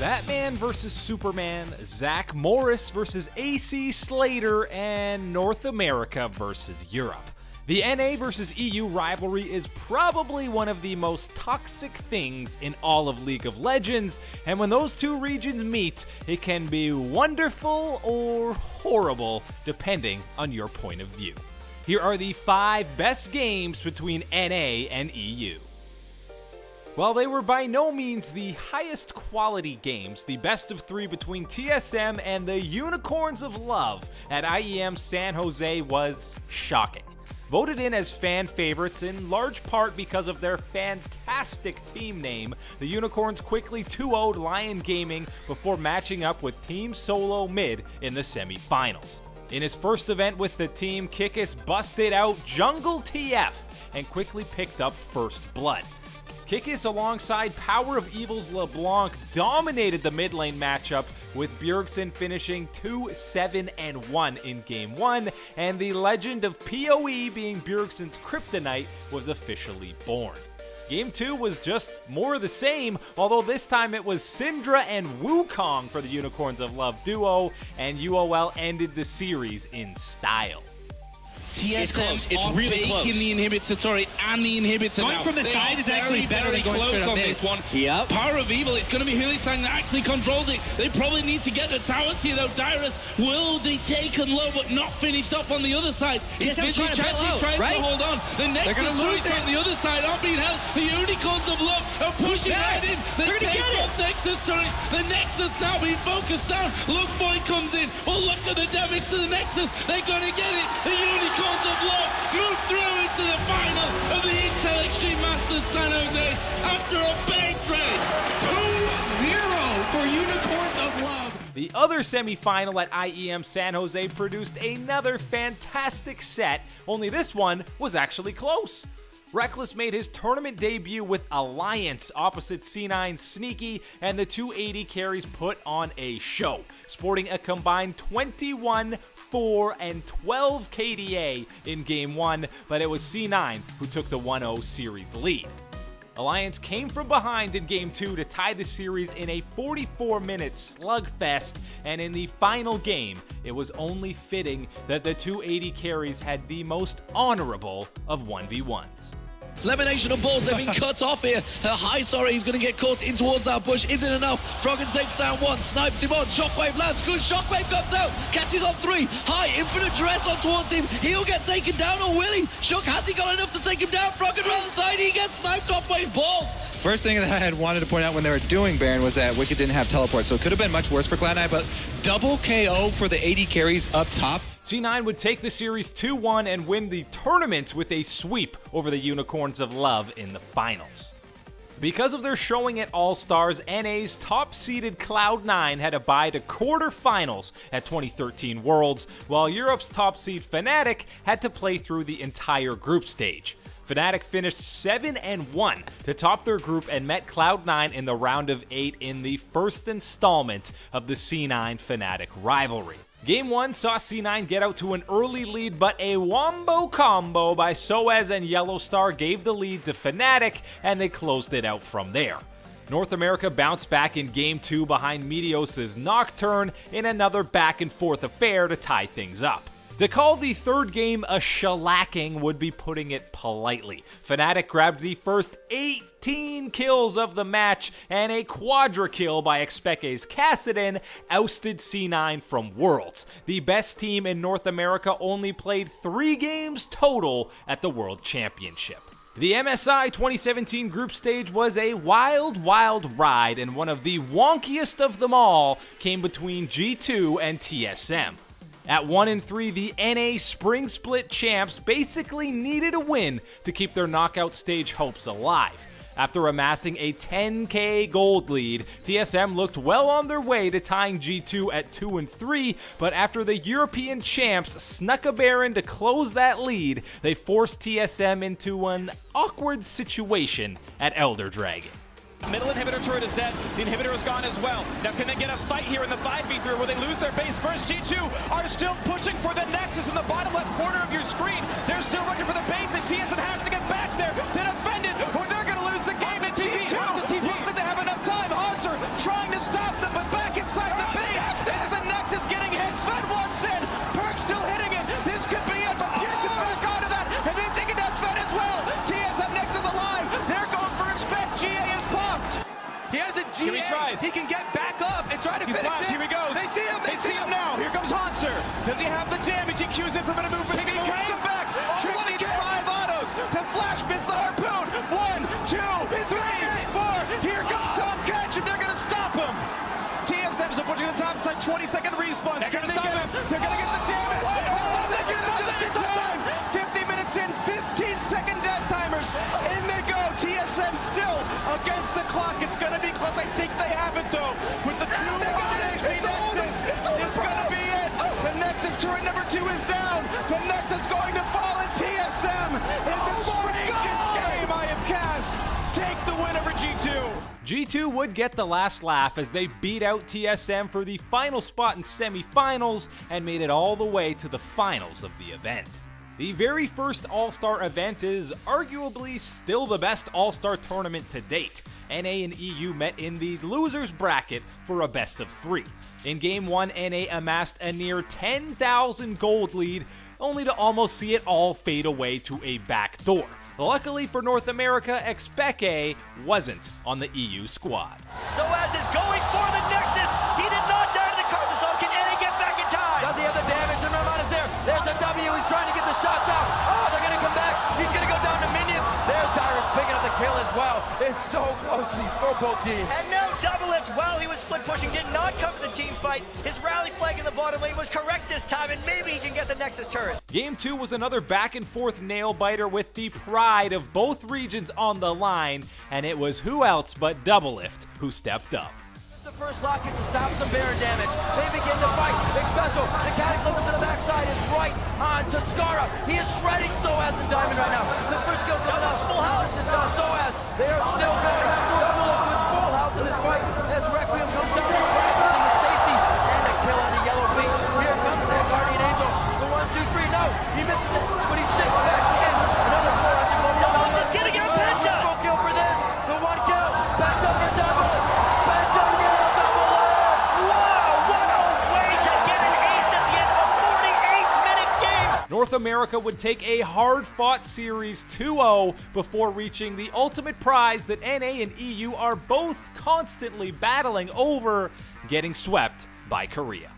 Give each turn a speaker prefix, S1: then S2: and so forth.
S1: Batman vs. Superman, Zach Morris vs. AC Slater, and North America vs. Europe. The NA vs. EU rivalry is probably one of the most toxic things in all of League of Legends, and when those two regions meet, it can be wonderful or horrible, depending on your point of view. Here are the 5 best games between NA and EU. While they were by no means the highest quality games, the best of 3 between TSM and the Unicorns of Love at IEM San Jose was shocking. Voted in as fan favorites in large part because of their fantastic team name, the Unicorns quickly 2-0'd Lion Gaming before matching up with Team Solo Mid in the semi-finals. In his first event with the team, Kikis busted out Jungle TF and quickly picked up first blood. Kikis alongside Power of Evil's LeBlanc dominated the mid lane matchup, with Bjergsen finishing 2-7-1 in Game 1, and the legend of PoE being Bjergsen's kryptonite was officially born. Game 2 was just more of the same, although this time it was Syndra and Wukong for the Unicorns of Love duo, and UOL ended the series in style.
S2: TSM
S3: it's
S2: are
S3: really
S2: taking
S3: close.
S2: the inhibitor turret and the inhibitor
S3: Going
S2: now.
S3: from the
S2: They
S3: side
S2: are
S3: is actually better
S2: very
S3: than going
S2: close
S3: straight up
S2: on
S3: mid.
S2: this one.
S4: Yep.
S2: Power of Evil, it's going to be Hulisang that actually controls it. They probably need to get the towers here though. Dyrus will be taken low but not finished up on the other side. It's
S3: TSM's trying to bail out,
S2: trying
S3: right?
S2: to hold on. The Nexus
S3: gonna lose
S2: turrets
S3: it.
S2: on the other side aren't being held. The Unicorns of Love are pushing
S3: back.
S2: right in. They
S3: They're gonna
S2: take
S3: get it.
S2: both Nexus turrets. The Nexus now being focused down. Look Boy comes in. Well, look at the damage to the Nexus. They're going to get it. The Unicorns of Love move through into the final of the Intel Extreme Masters San Jose after a base race.
S3: 2-0 for Unicorns of Love.
S1: The other semi-final at IEM San Jose produced another fantastic set, only this one was actually close. Rekkles made his tournament debut with Alliance opposite C9 Sneaky, and the 280 carries put on a show, sporting a combined 21, 4, and 12 KDA in Game 1, but it was C9 who took the 1-0 series lead. Alliance came from behind in Game 2 to tie the series in a 44-minute slugfest, and in the final game, it was only fitting that the 280 carries had the most honorable of 1v1s.
S4: Elimination of balls, they've been cut off here. High, sorry, he's going to get caught in towards that bush. Isn't enough. Froggen takes down one, snipes him on. Shockwave lands, good. Shockwave comes out, catches on 3. High, infinite duress on towards him. He'll get taken down, or will he? Shook, has he got enough to take him down? Froggen on the side, he gets sniped off by balls.
S5: First thing that I had wanted to point out when they were doing Baron was that Wicked didn't have teleport, so it could have been much worse for Cloud9, but double KO for the 80 carries up top.
S1: C9 would take the series 2-1 and win the tournament with a sweep over the Unicorns of Love in the finals. Because of their showing at All-Stars, NA's top-seeded Cloud9 had to bye to quarterfinals at 2013 Worlds, while Europe's top seed Fnatic had to play through the entire group stage. Fnatic finished 7-1 to top their group and met Cloud9 in the round of 8 in the first installment of the C9 Fnatic rivalry. Game 1 saw C9 get out to an early lead, but a wombo combo by Soaz and Yellowstar gave the lead to Fnatic, and they closed it out from there. North America bounced back in Game 2 behind Meteos' Nocturne in another back-and-forth affair to tie things up. To call the third game a shellacking would be putting it politely. Fnatic grabbed the first 18 kills of the match, and a quadra kill by Xpeke's Kassadin ousted C9 from Worlds. The best team in North America only played 3 games total at the World Championship. The MSI 2017 group stage was a wild ride, and one of the wonkiest of them all came between G2 and TSM. At 1-3, the NA Spring Split champs basically needed a win to keep their knockout stage hopes alive. After amassing a 10k gold lead, TSM looked well on their way to tying G2 at 2-3, but after the European champs snuck a Baron to close that lead, they forced TSM into an awkward situation at Elder Dragon.
S6: Middle inhibitor turret is dead. The inhibitor is gone as well. Now can they get a fight here in the 5v3 where they lose their base first? G2 are still pushing for the Nexus in the bottom left corner of your screen. They're still looking for the base, and TSM has to get back there to defend it, or they're going to lose the game. And G2 looks like they have enough time. Hanser trying to stop is.
S3: He can get back up and try to
S6: He's
S3: finish
S6: flashed.
S3: it.
S6: Here he goes.
S3: They see him.
S6: They see him now. Here comes Hanser. Does he have the damage? He cues in for a bit of movement. He kicks him back. Trick
S3: what a
S6: needs
S3: kick.
S6: 5 autos. The flash bits the harpoon. 1, 2, 3, 4. Here comes Tom Catch, and they're going to stop him. TSM's pushing the top side. 20-second respawns. Can they get him? They're going to get the damage. Oh, they're going to just in time. 50 minutes in. 15-second death timers. In they go. TSM still against the clock. It's going to be close. I think they have it, though. With the 2 HP Nexus. It's going to be it. The Nexus turret number 2 is down. The Nexus going to fall in TSM. In the strangest game I have cast. Take the win over G2.
S1: G2 would get the last laugh as they beat out TSM for the final spot in semifinals and made it all the way to the finals of the event. The very first All-Star event is arguably still the best All-Star tournament to date. NA and EU met in the losers bracket for a best of 3. In Game 1, NA amassed a near 10,000 gold lead, only to almost see it all fade away to a backdoor. Luckily for North America, Expeke wasn't on the EU squad.
S7: Soaz is going for the Nexus. He did not die to the card. So can NA get back in time?
S8: Does he have the damage? The Merman is there. There's a W. He's trying to get the shots out. Oh, they're going to come back. He's going to go down to minions. There's Tyrus picking up the kill as well. It's so close for both teams.
S7: And now Doublelift, while he was split pushing, did not cover the team fight. His rally flag in the bottom lane was correct this time, and maybe he can get the Nexus turret.
S1: Game 2 was another back and forth nail biter with the pride of both regions on the line, and it was who else but Doublelift who stepped up.
S8: The first lock is to stop some Baron damage. They begin to fight. Big special. The Cataclysm to the backside is right on to Scarra. He is shredding Soaz and Diamond right now. The first kill coming out. Full health to Soaz. They are still going. Doublelift with full health in this fight as Requiem comes down and crashes into safety. And a kill on the yellow beat. Here comes that Guardian Angel. The 1, 2, 3. No, he misses it, but he sticks back in. Another 400 gold.
S7: Doublelift is getting a penta.
S8: Full kill for this. The 1 kill. Penta for Doublelift. Penta for Doublelift.
S7: Wow, what a way to get an ace at the end of a 48-minute game.
S1: North America would take a hard-fought series 2-0 before reaching the ultimate prize that NA and EU are both constantly battling over, getting swept by Korea.